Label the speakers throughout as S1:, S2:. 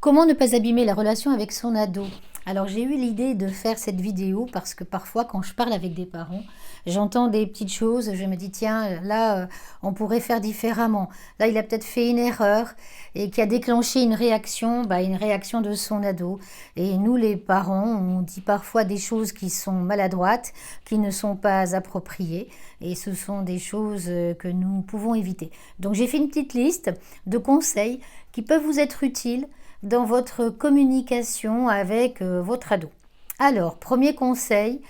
S1: Comment ne pas abîmer la relation avec son ado? Alors j'ai eu l'idée de faire cette vidéo parce que parfois quand je parle avec des parents, j'entends des petites choses, je me dis tiens là on pourrait faire différemment. Là il a peut-être fait une erreur et qui a déclenché une réaction de son ado. Et nous les parents, on dit parfois des choses qui sont maladroites, qui ne sont pas appropriées et ce sont des choses que nous pouvons éviter. Donc j'ai fait une petite liste de conseils qui peuvent vous être utiles dans votre communication avec votre ado. Alors, premier conseil,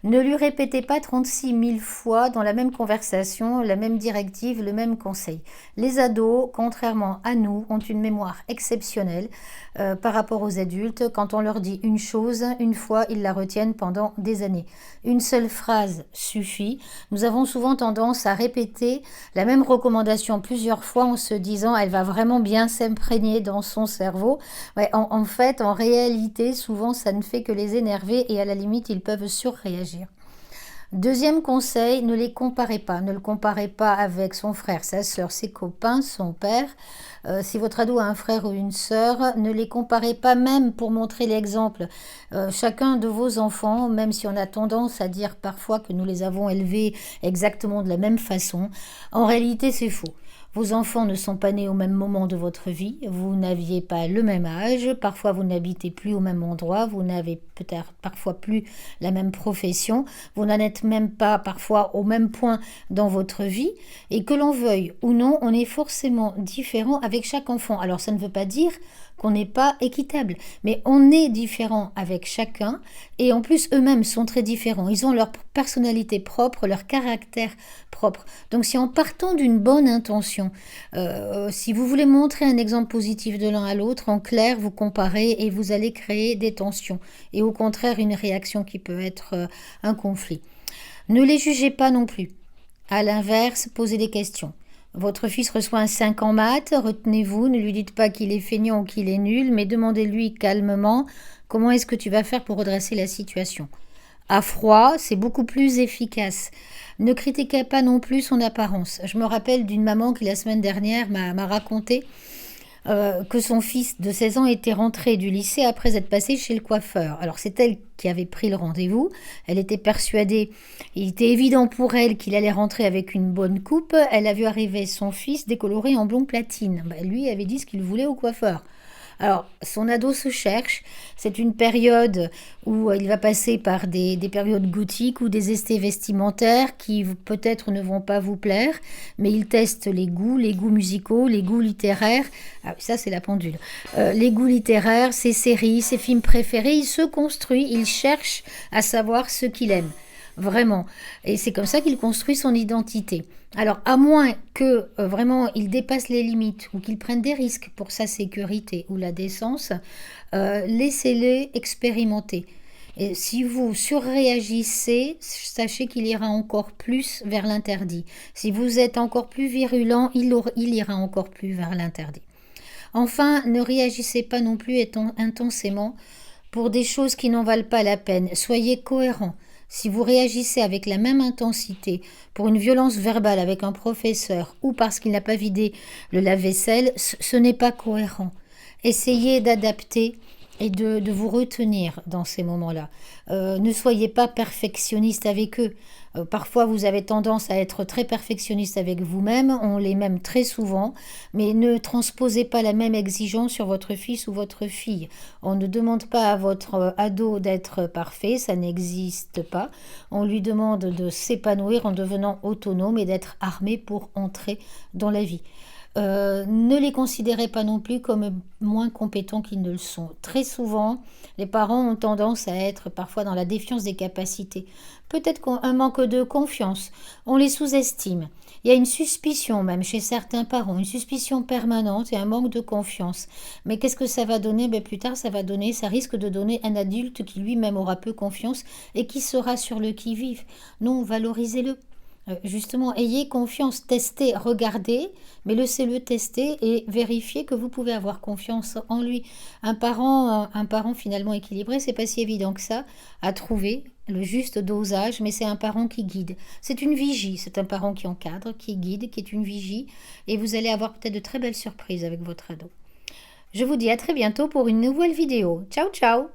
S1: ne lui répétez pas 36 000 fois dans la même conversation, la même directive, le même conseil. Les ados, contrairement à nous, ont une mémoire exceptionnelle par rapport aux adultes. Quand on leur dit une chose, une fois, ils la retiennent pendant des années. Une seule phrase suffit. Nous avons souvent tendance à répéter la même recommandation plusieurs fois en se disant elle va vraiment bien s'imprégner dans son cerveau. Ouais, en fait, en réalité, souvent, ça ne fait que les énerver et à la limite, ils peuvent surréagir. Deuxième conseil, ne les comparez pas. Ne le comparez pas avec son frère, sa sœur, ses copains, son père. Si votre ado a un frère ou une sœur, ne les comparez pas même pour montrer l'exemple. Chacun de vos enfants, même si on a tendance à dire parfois que nous les avons élevés exactement de la même façon, en réalité c'est faux. Vos enfants ne sont pas nés au même moment de votre vie, vous n'aviez pas le même âge, parfois vous n'habitez plus au même endroit, vous n'avez peut-être parfois plus la même profession, vous n'en êtes même pas parfois au même point dans votre vie, et que l'on veuille ou non, on est forcément différent avec chaque enfant. Alors ça ne veut pas dire qu'on n'est pas équitable, mais on est différent avec chacun, et en plus eux-mêmes sont très différents, ils ont leur personnalité propre, leur caractère propre. Donc si en partant d'une bonne intention, si vous voulez montrer un exemple positif de l'un à l'autre, en clair, vous comparez et vous allez créer des tensions, et au contraire une réaction qui peut être un conflit. Ne les jugez pas non plus. À l'inverse, posez des questions. Votre fils reçoit un 5 en maths, retenez-vous, ne lui dites pas qu'il est feignant ou qu'il est nul, mais demandez-lui calmement comment est-ce que tu vas faire pour redresser la situation. À froid, c'est beaucoup plus efficace. Ne critiquez pas non plus son apparence. Je me rappelle d'une maman qui la semaine dernière m'a raconté que son fils de 16 ans était rentré du lycée après être passé chez le coiffeur. Alors c'est elle qui avait pris le rendez-vous, elle était persuadée, il était évident pour elle qu'il allait rentrer avec une bonne coupe, elle a vu arriver son fils décoloré en blond platine. Lui avait dit ce qu'il voulait au coiffeur. Alors, son ado se cherche, c'est une période où il va passer par des périodes gothiques ou des esthés vestimentaires qui peut-être ne vont pas vous plaire, mais il teste les goûts musicaux, les goûts littéraires. Ah, ça c'est la pendule. Les goûts littéraires, ses séries, ses films préférés, il se construit, il cherche à savoir ce qu'il aime. Vraiment. Et c'est comme ça qu'il construit son identité. Alors, à moins que vraiment il dépasse les limites ou qu'il prenne des risques pour sa sécurité ou la décence, laissez-les expérimenter. Et si vous surréagissez, sachez qu'il ira encore plus vers l'interdit. Si vous êtes encore plus virulent, il ira encore plus vers l'interdit. Enfin, ne réagissez pas non plus intensément pour des choses qui n'en valent pas la peine. Soyez cohérent. Si vous réagissez avec la même intensité pour une violence verbale avec un professeur ou parce qu'il n'a pas vidé le lave-vaisselle, ce n'est pas cohérent. Essayez d'adapter et de vous retenir dans ces moments-là. Ne soyez pas perfectionniste avec eux. Parfois, vous avez tendance à être très perfectionniste avec vous-même, on l'est même très souvent, mais ne transposez pas la même exigence sur votre fils ou votre fille. On ne demande pas à votre ado d'être parfait, ça n'existe pas. On lui demande de s'épanouir en devenant autonome et d'être armé pour entrer dans la vie. Ne les considérez pas non plus comme moins compétents qu'ils ne le sont. Très souvent, les parents ont tendance à être parfois dans la défiance des capacités. Peut-être un manque de confiance. On les sous-estime. Il y a une suspicion même chez certains parents, une suspicion permanente et un manque de confiance. Mais qu'est-ce que ça va donner? Plus tard, ça risque de donner un adulte qui lui-même aura peu confiance et qui sera sur le qui-vive. Non, valorisez-le. Justement, ayez confiance, testez, regardez, mais laissez-le tester et vérifiez que vous pouvez avoir confiance en lui. Un parent finalement équilibré, c'est pas si évident que ça à trouver le juste dosage, mais c'est un parent qui guide. C'est une vigie, c'est un parent qui encadre, qui guide, qui est une vigie, et vous allez avoir peut-être de très belles surprises avec votre ado. Je vous dis à très bientôt pour une nouvelle vidéo. Ciao ciao!